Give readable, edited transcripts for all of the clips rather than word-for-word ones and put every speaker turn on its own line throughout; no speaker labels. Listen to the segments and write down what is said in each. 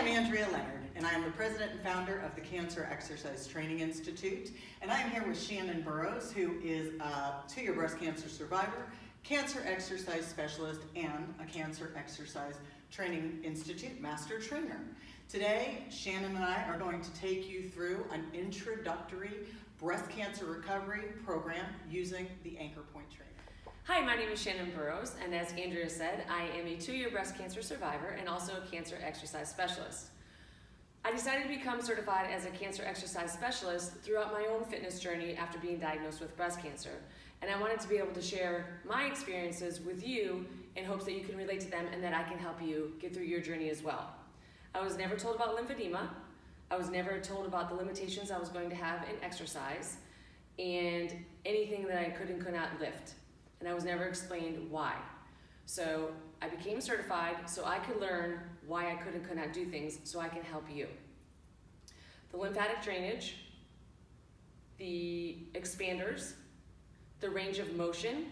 I'm Andrea Leonard, and I am the president and founder of the Cancer Exercise Training Institute. And I'm here with Shannon Burrows, who is a 2-year breast cancer survivor, cancer exercise specialist, and a Cancer Exercise Training Institute master trainer. Today, Shannon and I are going to take you through an introductory breast cancer recovery program using the Anchor Point training.
Hi, my name is Shannon Burrows, and as Andrea said, I am a 2-year breast cancer survivor and also a cancer exercise specialist. I decided to become certified as a cancer exercise specialist throughout my own fitness journey after being diagnosed with breast cancer, and I wanted to be able to share my experiences with you in hopes that you can relate to them and that I can help you get through your journey as well. I was never told about lymphedema. I was never told about the limitations I was going to have in exercise and anything that I could and could not lift. And I was never explained why. So I became certified so I could learn why I could and could not do things so I can help you. The lymphatic drainage, the expanders, the range of motion,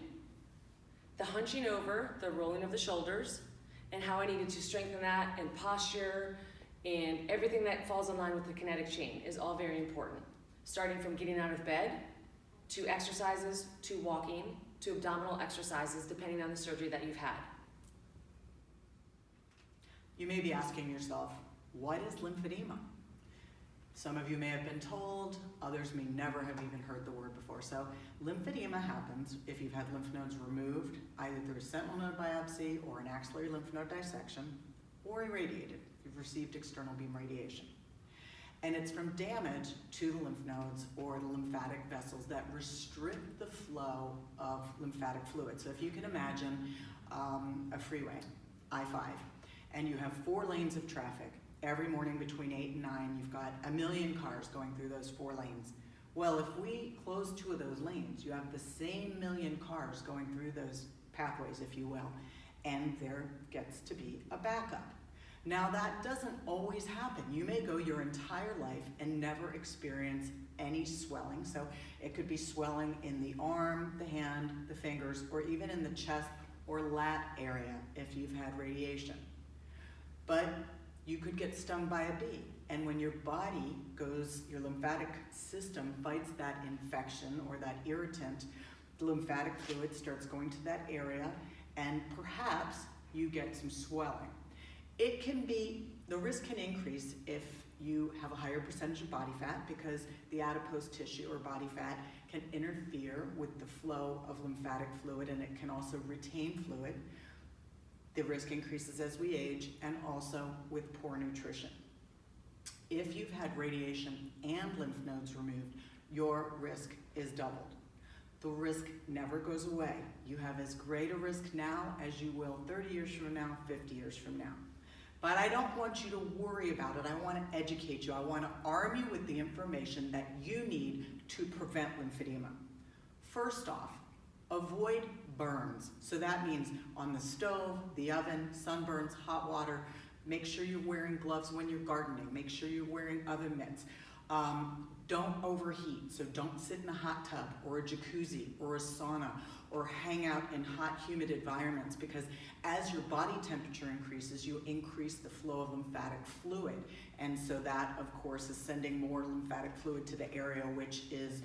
the hunching over, the rolling of the shoulders, and how I needed to strengthen that, and posture, and everything that falls in line with the kinetic chain is all very important. Starting from getting out of bed, to exercises, to walking, to abdominal exercises, depending on the surgery that you've had.
You may be asking yourself, what is lymphedema? Some of you may have been told, others may never have even heard the word before. So lymphedema happens if you've had lymph nodes removed, either through a sentinel node biopsy or an axillary lymph node dissection, or irradiated. You've received external beam radiation. And it's from damage to the lymph nodes or the lymphatic vessels that restrict the flow of lymphatic fluid. So if you can imagine a freeway, I-5, and you have 4 lanes of traffic. Every morning between 8 and 9, you've got 1 million cars going through those 4 lanes. Well, if we close 2 of those lanes, you have the same million cars going through those pathways, if you will, and there gets to be a backup. Now that doesn't always happen. You may go your entire life and never experience any swelling. So it could be swelling in the arm, the hand, the fingers, or even in the chest or lat area if you've had radiation. But you could get stung by a bee. And when your body goes, your lymphatic system fights that infection or that irritant, the lymphatic fluid starts going to that area and perhaps you get some swelling. It can be, the risk can increase if you have a higher percentage of body fat because the adipose tissue or body fat can interfere with the flow of lymphatic fluid and it can also retain fluid. The risk increases as we age and also with poor nutrition. If you've had radiation and lymph nodes removed, your risk is doubled. The risk never goes away. You have as great a risk now as you will 30 years from now, 50 years from now. But I don't want you to worry about it. I want to educate you. I want to arm you with the information that you need to prevent lymphedema. First off, avoid burns. So that means on the stove, the oven, sunburns, hot water. Make sure you're wearing gloves when you're gardening. Make sure you're wearing oven mitts. Don't overheat, so don't sit in a hot tub or a jacuzzi or a sauna or hang out in hot, humid environments because as your body temperature increases, you increase the flow of lymphatic fluid. And so that, of course, is sending more lymphatic fluid to the area which is,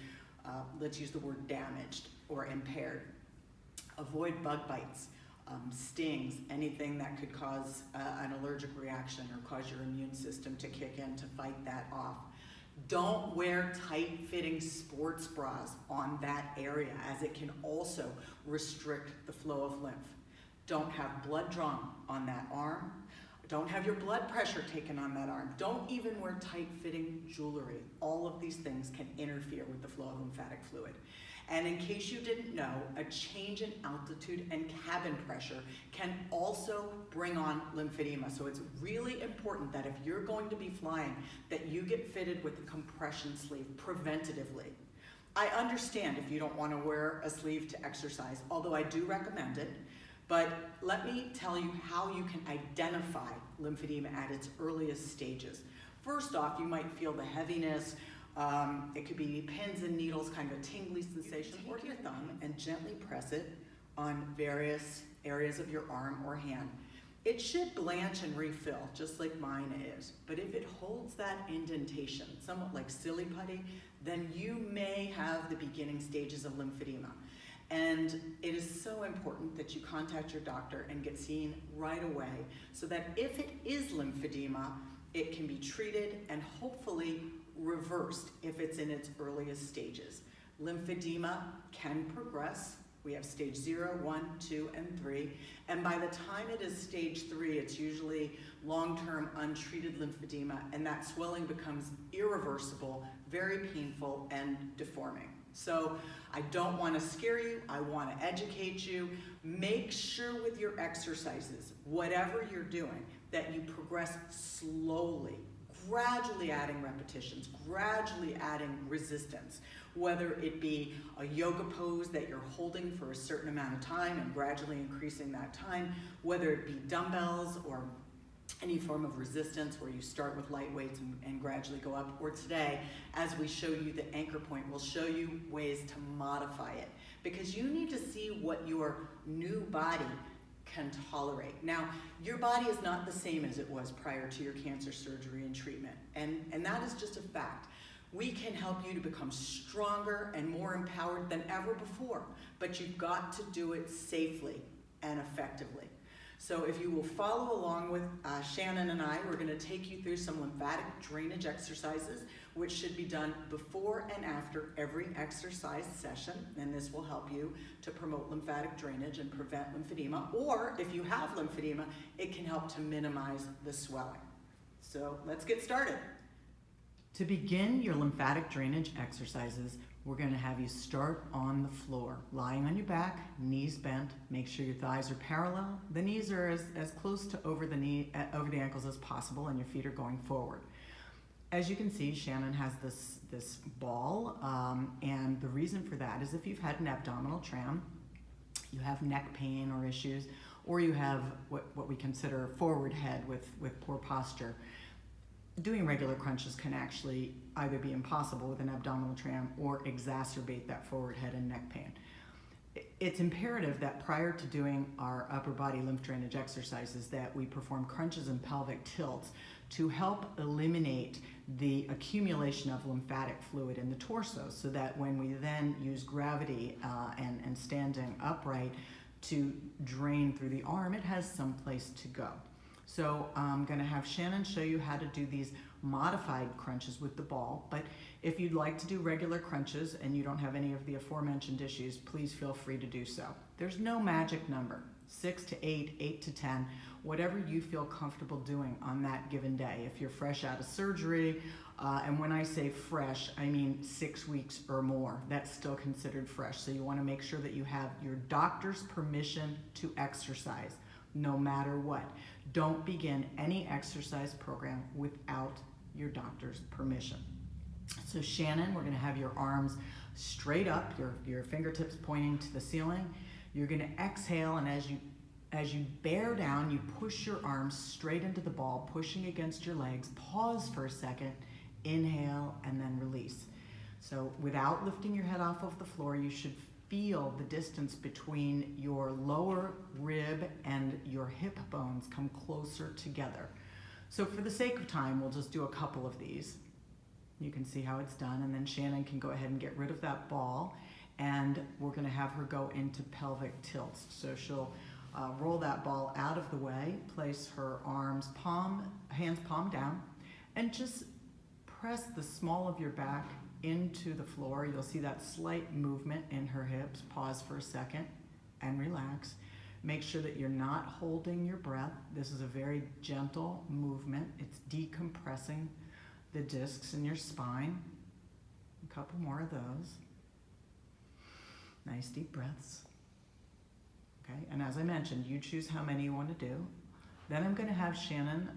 let's use the word damaged or impaired. Avoid bug bites, stings, anything that could cause an allergic reaction or cause your immune system to kick in to fight that off. Don't wear tight-fitting sports bras on that area as it can also restrict the flow of lymph. Don't have blood drawn on that arm. Don't have your blood pressure taken on that arm. Don't even wear tight-fitting jewelry. All of these things can interfere with the flow of lymphatic fluid. And in case you didn't know, a change in altitude and cabin pressure can also bring on lymphedema. So it's really important that if you're going to be flying, that you get fitted with a compression sleeve preventatively. I understand if you don't want to wear a sleeve to exercise, although I do recommend it. But let me tell you how you can identify lymphedema at its earliest stages. First off, you might feel the heaviness. It could be pins and needles, kind of a tingly sensation. Take your thumb and gently press it on various areas of your arm or hand. It should blanch and refill, just like mine is. But if it holds that indentation, somewhat like silly putty, then you may have the beginning stages of lymphedema. And it is so important that you contact your doctor and get seen right away so that if it is lymphedema, it can be treated and hopefully reversed if it's in its earliest stages. Lymphedema can progress. We have stage 0, 1, 2, and 3. And by the time it is stage 3, it's usually long-term untreated lymphedema, and that swelling becomes irreversible, very painful, and deforming. So I don't want to scare you, I want to educate you. Make sure with your exercises, whatever you're doing, that you progress slowly, gradually adding repetitions, gradually adding resistance, whether it be a yoga pose that you're holding for a certain amount of time and gradually increasing that time, whether it be dumbbells or any form of resistance where you start with light weights and gradually go up, or today, as we show you the anchor point, we'll show you ways to modify it, because you need to see what your new body can tolerate. Now, your body is not the same as it was prior to your cancer surgery and treatment, and that is just a fact. We can help you to become stronger and more empowered than ever before, but you've got to do it safely and effectively. So if you will follow along with Shannon and I, we're going to take you through some lymphatic drainage exercises, which should be done before and after every exercise session, and this will help you to promote lymphatic drainage and prevent lymphedema, or if you have lymphedema, it can help to minimize the swelling. So let's get started. To begin your lymphatic drainage exercises, we're going to have you start on the floor, lying on your back, knees bent. Make sure your thighs are parallel. The knees are as close to over the ankles as possible, and your feet are going forward. As you can see, Shannon has this ball, and the reason for that is if you've had an abdominal tram, you have neck pain or issues, or you have what we consider forward head with poor posture. Doing regular crunches can actually either be impossible with an abdominal tram or exacerbate that forward head and neck pain. It's imperative that prior to doing our upper body lymph drainage exercises that we perform crunches and pelvic tilts to help eliminate the accumulation of lymphatic fluid in the torso, so that when we then use gravity and standing upright to drain through the arm, it has some place to go. So I'm going to have Shannon show you how to do these modified crunches with the ball, but if you'd like to do regular crunches and you don't have any of the aforementioned issues, please feel free to do so. There's no magic number, 6 to 8, 8 to 10, whatever you feel comfortable doing on that given day. If you're fresh out of surgery, and when I say fresh, I mean 6 weeks or more, that's still considered fresh. So you want to make sure that you have your doctor's permission to exercise, no matter what. Don't begin any exercise program without your doctor's permission. So Shannon, we're going to have your arms straight up, your fingertips pointing to the ceiling. You're going to exhale, and as you bear down, you push your arms straight into the ball, pushing against your legs. Pause for a second, inhale, and then release. So without lifting your head off of the floor, you should feel the distance between your lower rib and your hip bones come closer together. So for the sake of time, we'll just do a couple of these. You can see how it's done, and then Shannon can go ahead and get rid of that ball, and we're going to have her go into pelvic tilts. So she'll roll that ball out of the way, place her hands palm down, and just press the small of your back into the floor. You'll see that slight movement in her hips. Pause for a second and relax. Make sure that you're not holding your breath. This is a very gentle movement. It's decompressing the discs in your spine. A couple more of those. Nice deep breaths. Okay, and as I mentioned, you choose how many you want to do. Then I'm going to have Shannon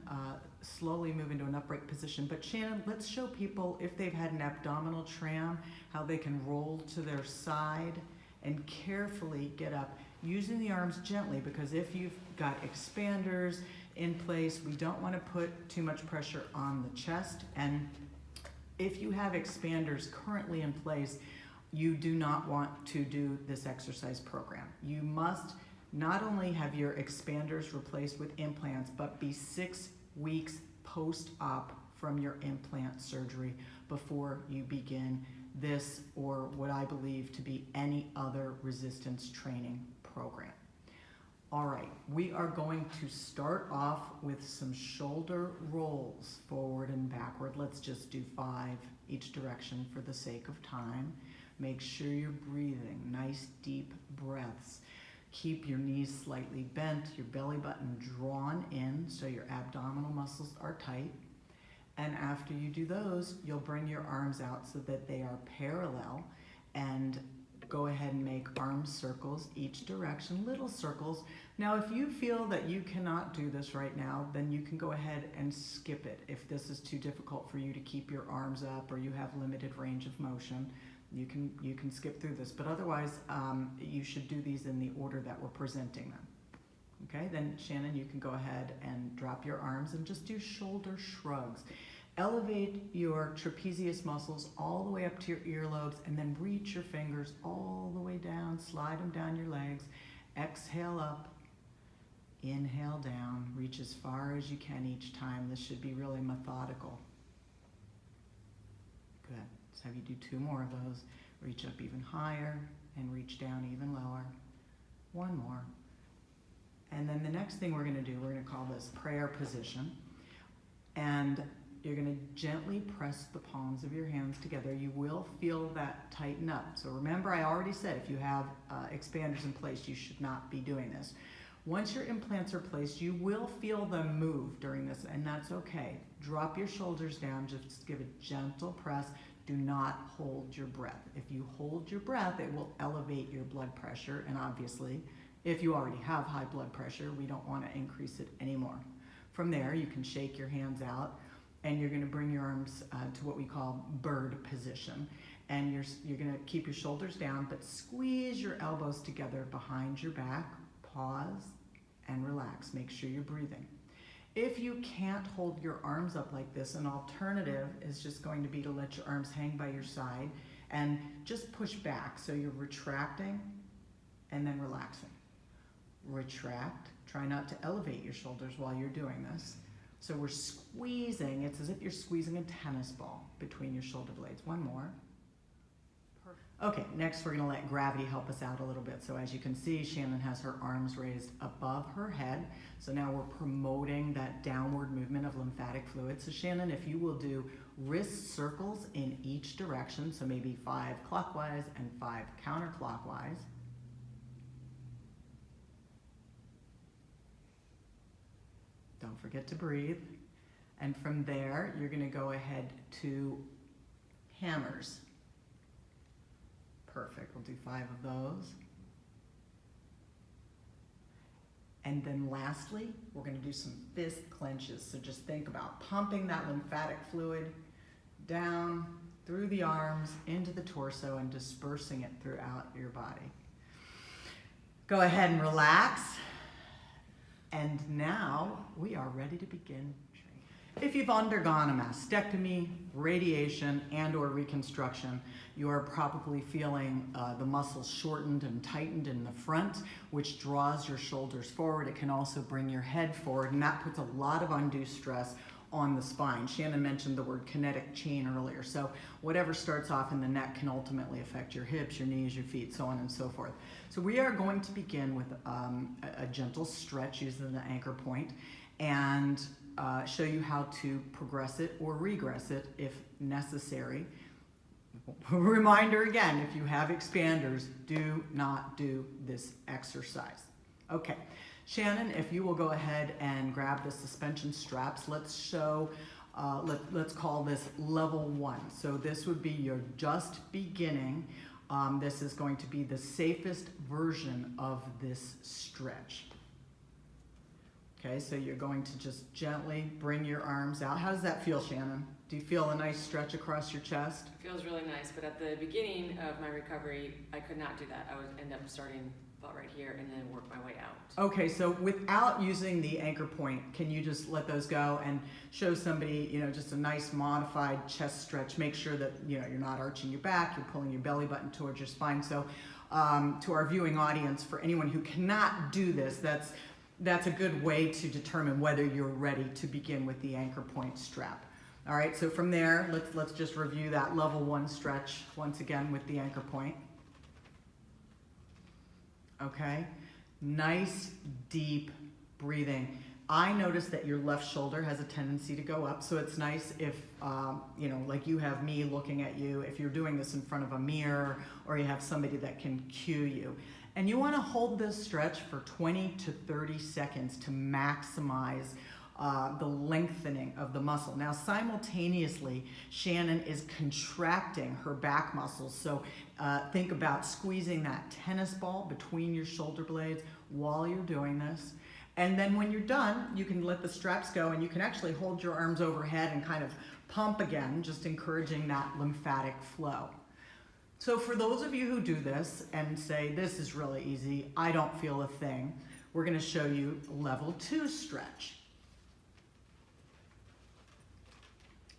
slowly move into an upright position. But Shannon, let's show people, if they've had an abdominal tram, how they can roll to their side and carefully get up, using the arms gently, because if you've got expanders in place, we don't want to put too much pressure on the chest. And if you have expanders currently in place, you do not want to do this exercise program. You must not only have your expanders replaced with implants, but be 6 weeks post-op from your implant surgery before you begin this or what I believe to be any other resistance training program. All right, we are going to start off with some shoulder rolls, forward and backward. Let's just do 5 each direction for the sake of time. Make sure you're breathing, nice deep breaths. Keep your knees slightly bent, your belly button drawn in so your abdominal muscles are tight. And after you do those, you'll bring your arms out so that they are parallel, and go ahead and make arm circles each direction, little circles. Now, if you feel that you cannot do this right now, then you can go ahead and skip it. If this is too difficult for you to keep your arms up or you have limited range of motion, you can skip through this. But otherwise, you should do these in the order that we're presenting them. Okay, then Shannon, you can go ahead and drop your arms and just do shoulder shrugs. Elevate your trapezius muscles all the way up to your earlobes, and then reach your fingers all the way down, slide them down your legs. Exhale up, inhale down, reach as far as you can each time. This should be really methodical. Good. Let's have you do 2 more of those. Reach up even higher and reach down even lower. 1 more. And then the next thing we're going to do, we're going to call this prayer position. And you're going to gently press the palms of your hands together. You will feel that tighten up. So remember, I already said if you have expanders in place, you should not be doing this. Once your implants are placed, you will feel them move during this, and that's okay. Drop your shoulders down, just give a gentle press. Do not hold your breath. If you hold your breath, it will elevate your blood pressure, and obviously, if you already have high blood pressure, we don't want to increase it anymore. From there, you can shake your hands out, and you're going to bring your arms to what we call bird position. And you're going to keep your shoulders down, but squeeze your elbows together behind your back. Pause and relax. Make sure you're breathing. If you can't hold your arms up like this, an alternative is just going to be to let your arms hang by your side and just push back. So you're retracting and then relaxing. Retract. Try not to elevate your shoulders while you're doing this. So we're squeezing. It's as if you're squeezing a tennis ball between your shoulder blades. 1 more. Perfect. Okay, next we're going to let gravity help us out a little bit. So as you can see, Shannon has her arms raised above her head. So now we're promoting that downward movement of lymphatic fluid. So Shannon, if you will do wrist circles in each direction, so maybe 5 clockwise and 5 counterclockwise. Don't forget to breathe. And from there, you're going to go ahead to hammers. Perfect. We'll do 5 of those. And then lastly, we're going to do some fist clenches. So just think about pumping that lymphatic fluid down through the arms, into the torso, and dispersing it throughout your body. Go ahead and relax. And now we are ready to begin training. If you've undergone a mastectomy, radiation, and or reconstruction, you are probably feeling the muscles shortened and tightened in the front, which draws your shoulders forward. It can also bring your head forward, and that puts a lot of undue stress on the spine. Shannon mentioned the word kinetic chain earlier. So whatever starts off in the neck can ultimately affect your hips, your knees, your feet, so on and so forth. So we are going to begin with a gentle stretch using the anchor point and show you how to progress it or regress it if necessary. Reminder again, if you have expanders, do not do this exercise. Okay. Shannon, if you will go ahead and grab the suspension straps, let's show, let's call this level 1. So this would be your just beginning. This is going to be the safest version of this stretch. Okay, so you're going to just gently bring your arms out. How does that feel, Shannon? Do you feel a nice stretch across your chest?
It feels really nice, but at the beginning of my recovery, I could not do that. I would end up starting about right here and then work my way out.
Okay, so without using the anchor point, can you just let those go and show somebody, just a nice modified chest stretch? Make sure that, you're not arching your back, you're pulling your belly button towards your spine. So to our viewing audience, for anyone who cannot do this, that's a good way to determine whether you're ready to begin with the anchor point strap. All right, so from there, let's just review that level 1 stretch once again with the anchor point. Okay, nice deep breathing. I notice that your left shoulder has a tendency to go up, so it's nice if, like you have me looking at you, if you're doing this in front of a mirror or you have somebody that can cue you. And you want to hold this stretch for 20 to 30 seconds to maximize the lengthening of the muscle. Now, simultaneously, Shannon is contracting her back muscles. So think about squeezing that tennis ball between your shoulder blades while you're doing this. And then when you're done, you can let the straps go and you can actually hold your arms overhead and kind of pump again, just encouraging that lymphatic flow. So for those of you who do this and say, this is really easy, I don't feel a thing, we're going to show you level 2 stretch.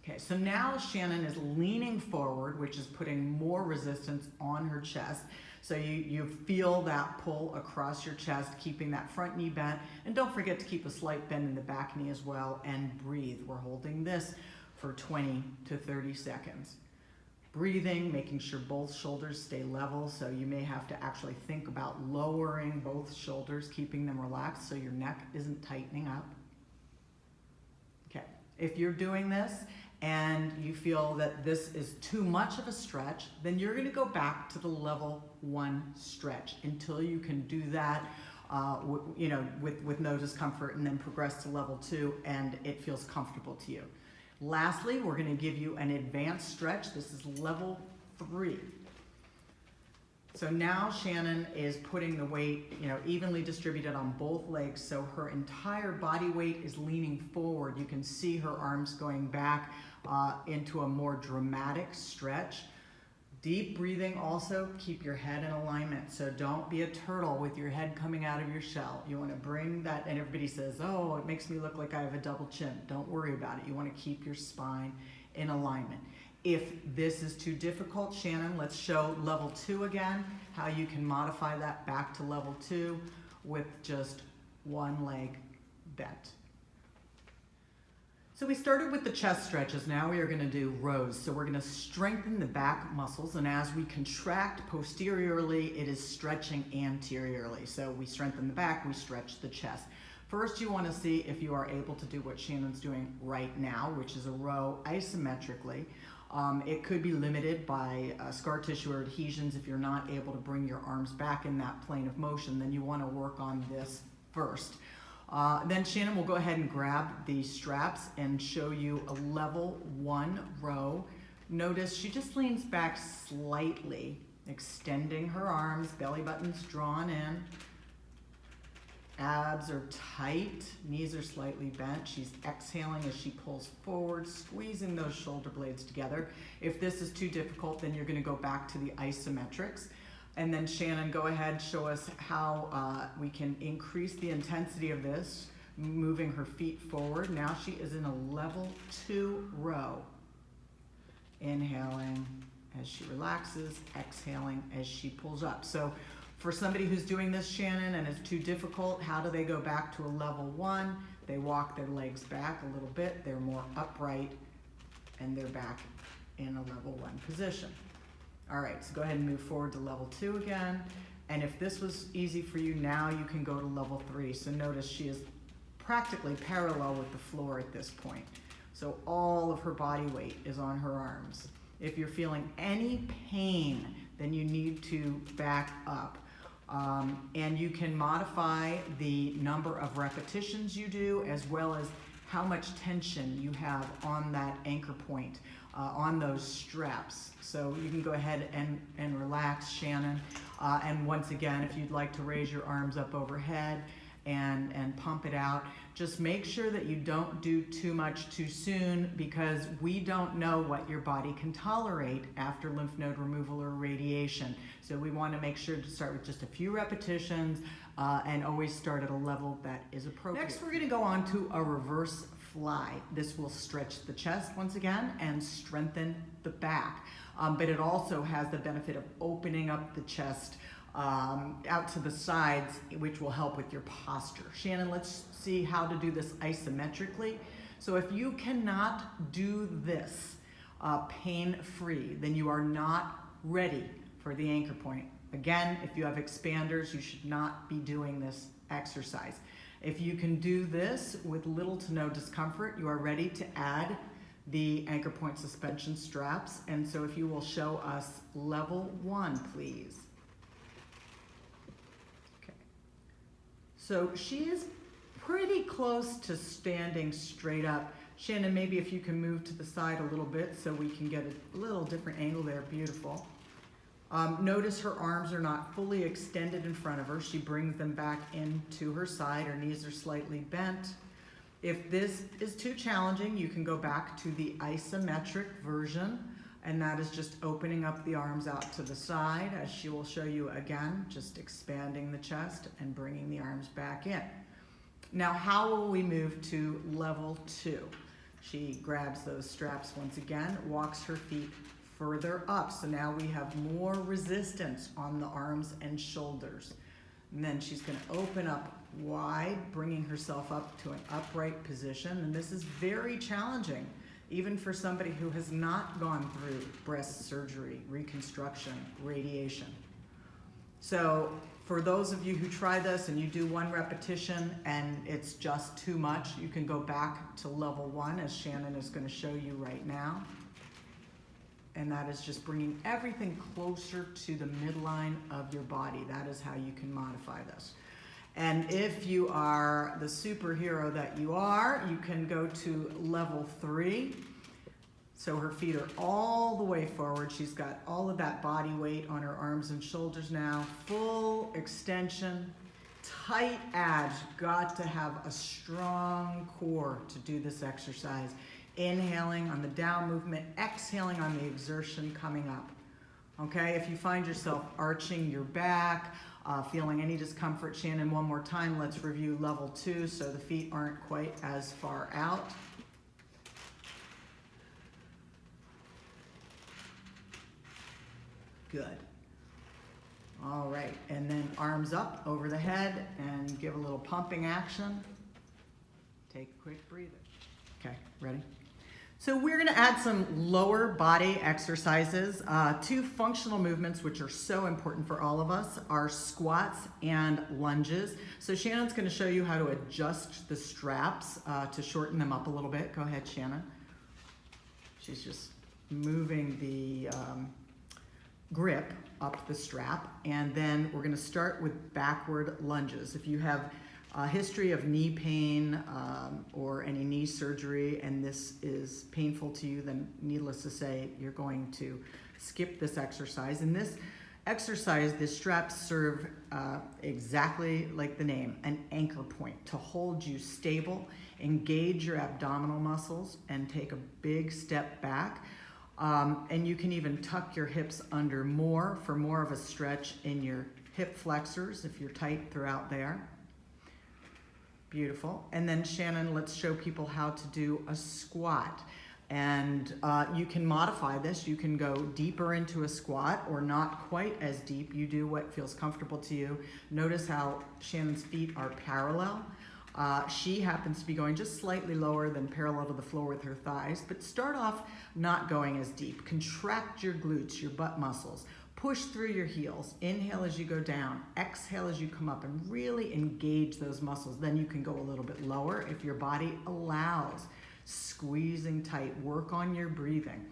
Okay, so now Shannon is leaning forward, which is putting more resistance on her chest. So you feel that pull across your chest, keeping that front knee bent. And don't forget to keep a slight bend in the back knee as well, and breathe. We're holding this for 20 to 30 seconds. Breathing, making sure both shoulders stay level. So you may have to actually think about lowering both shoulders, keeping them relaxed so your neck isn't tightening up. Okay, if you're doing this and you feel that this is too much of a stretch, then you're going to go back to the level 1 stretch until you can do that with no discomfort, and then progress to level 2 and it feels comfortable to you. Lastly, we're going to give you an advanced stretch. This is level 3. So now Shannon is putting the weight, evenly distributed on both legs, so her entire body weight is leaning forward. You can see her arms going back into a more dramatic stretch. Deep breathing also, keep your head in alignment. So don't be a turtle with your head coming out of your shell. You want to bring that, and everybody says, oh, it makes me look like I have a double chin. Don't worry about it. You want to keep your spine in alignment. If this is too difficult, Shannon, let's show level 2 again, how you can modify that back to level 2 with just one leg bent. So we started with the chest stretches. Now we are going to do rows. So we're going to strengthen the back muscles, and as we contract posteriorly, it is stretching anteriorly. So we strengthen the back, we stretch the chest. First, you want to see if you are able to do what Shannon's doing right now, which is a row isometrically. It could be limited by scar tissue or adhesions. If you're not able to bring your arms back in that plane of motion, then you want to work on this first. Then Shannon will go ahead and grab the straps and show you a level 1 row. Notice she just leans back slightly, extending her arms, belly button's drawn in. Abs are tight, knees are slightly bent. She's exhaling as she pulls forward, squeezing those shoulder blades together. If this is too difficult, then you're going to go back to the isometrics. And then Shannon, go ahead, show us how we can increase the intensity of this, moving her feet forward. Now she is in a level 2 row. Inhaling as she relaxes, exhaling as she pulls up. So for somebody who's doing this, Shannon, and it's too difficult, how do they go back to a level 1? They walk their legs back a little bit, they're more upright, and they're back in a level 1 position. All right, so go ahead and move forward to level 2 again. And if this was easy for you, now you can go to level 3. So notice she is practically parallel with the floor at this point. So all of her body weight is on her arms. If you're feeling any pain, then you need to back up. And you can modify the number of repetitions you do, as well as how much tension you have on that anchor point, on those straps. So you can go ahead and relax, Shannon. And once again, if you'd like to raise your arms up overhead and pump it out, just make sure that you don't do too much too soon, because we don't know what your body can tolerate after lymph node removal or radiation. So we want to make sure to start with just a few repetitions and always start at a level that is appropriate. Next, we're going to go on to a reverse fly. This will stretch the chest once again and strengthen the back. But it also has the benefit of opening up the chest out to the sides, which will help with your posture. Shannon, let's see how to do this isometrically. So if you cannot do this pain-free, then you are not ready for the anchor point. Again, if you have expanders, you should not be doing this exercise. If you can do this with little to no discomfort, you are ready to add the anchor point suspension straps. And so if you will show us level 1, please. Okay. So she is pretty close to standing straight up. Shannon, maybe if you can move to the side a little bit so we can get a little different angle there. Beautiful. Notice her arms are not fully extended in front of her. She brings them back into her side. Her knees are slightly bent. If this is too challenging, you can go back to the isometric version, and that is just opening up the arms out to the side, as she will show you again, just expanding the chest and bringing the arms back in. Now, how will we move to level 2? She grabs those straps once again, walks her feet further up. So now we have more resistance on the arms and shoulders. And then she's going to open up wide, bringing herself up to an upright position. And this is very challenging, even for somebody who has not gone through breast surgery, reconstruction, radiation. So for those of you who try this and you do 1 repetition and it's just too much, you can go back to level 1, as Shannon is going to show you right now. And that is just bringing everything closer to the midline of your body. That is how you can modify this. And if you are the superhero that you are, you can go to level 3. So her feet are all the way forward. She's got all of that body weight on her arms and shoulders now. Full extension, tight abs. Got to have a strong core to do this exercise. Inhaling on the down movement, exhaling on the exertion coming up. Okay, if you find yourself arching your back, feeling any discomfort, Shannon, one more time, let's review level 2 so the feet aren't quite as far out. Good. All right, and then arms up over the head and give a little pumping action. Take a quick breather. Okay, ready? So we're gonna add some lower body exercises. 2 functional movements which are so important for all of us are squats and lunges. So Shannon's gonna show you how to adjust the straps to shorten them up a little bit. Go ahead, Shannon. She's just moving the grip up the strap, and then we're gonna start with backward lunges. If you have a history of knee pain or any knee surgery and this is painful to you, then needless to say, you're going to skip this exercise. In this exercise, the straps serve exactly like the name, an anchor point to hold you stable, engage your abdominal muscles, and take a big step back. And you can even tuck your hips under more for more of a stretch in your hip flexors if you're tight throughout there. Beautiful. And then Shannon, let's show people how to do a squat. And you can modify this. You can go deeper into a squat or not quite as deep. You do what feels comfortable to you. Notice how Shannon's feet are parallel. She happens to be going just slightly lower than parallel to the floor with her thighs, but start off not going as deep. Contract your glutes, your butt muscles. Push through your heels. Inhale as you go down. Exhale as you come up, and really engage those muscles. Then you can go a little bit lower if your body allows. Squeezing tight. Work on your breathing.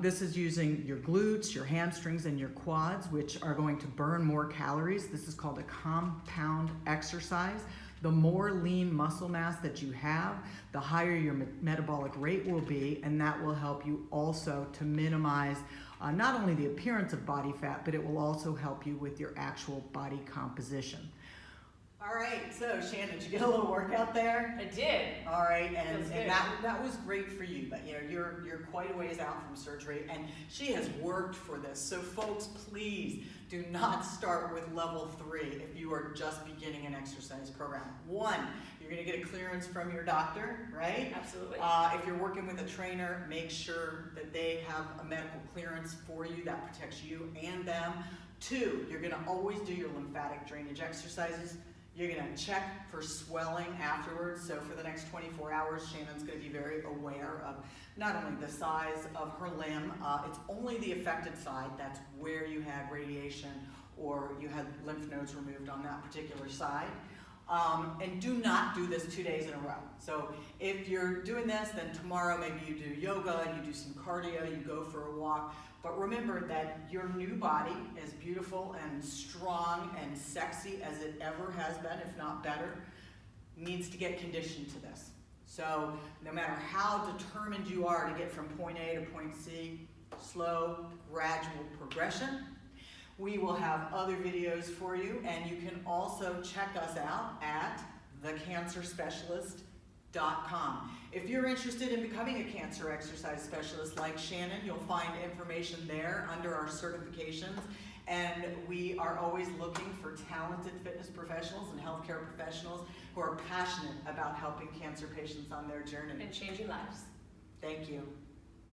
This is using your glutes, your hamstrings, and your quads, which are going to burn more calories. This is called a compound exercise. The more lean muscle mass that you have, the higher your metabolic rate will be, and that will help you also to minimize not only the appearance of body fat, but it will also help you with your actual body composition. All right, so Shannon, did you get a little workout there?
I did.
All right, and that was great for you, but you know, you're quite a ways out from surgery, and she has worked for this. So folks, please do not start with level 3 if you are just beginning an exercise program. 1, you're gonna get a clearance from your doctor, right?
Absolutely.
If you're working with a trainer, make sure that they have a medical clearance for you that protects you and them. 2, you're gonna always do your lymphatic drainage exercises. You're gonna check for swelling afterwards. So for the next 24 hours, Shannon's gonna be very aware of not only the size of her limb, it's only the affected side, that's where you had radiation or you had lymph nodes removed on that particular side. And do not do this 2 days in a row. So if you're doing this, then tomorrow maybe you do yoga and you do some cardio, you go for a walk. But remember that your new body, as beautiful and strong and sexy as it ever has been, if not better, needs to get conditioned to this. So no matter how determined you are to get from point A to point C, slow, gradual progression. We will have other videos for you, and you can also check us out at thecancerspecialist.com. If you're interested in becoming a cancer exercise specialist like Shannon, you'll find information there under our certifications. And we are always looking for talented fitness professionals and healthcare professionals who are passionate about helping cancer patients on their journey.
And changing lives.
Thank you.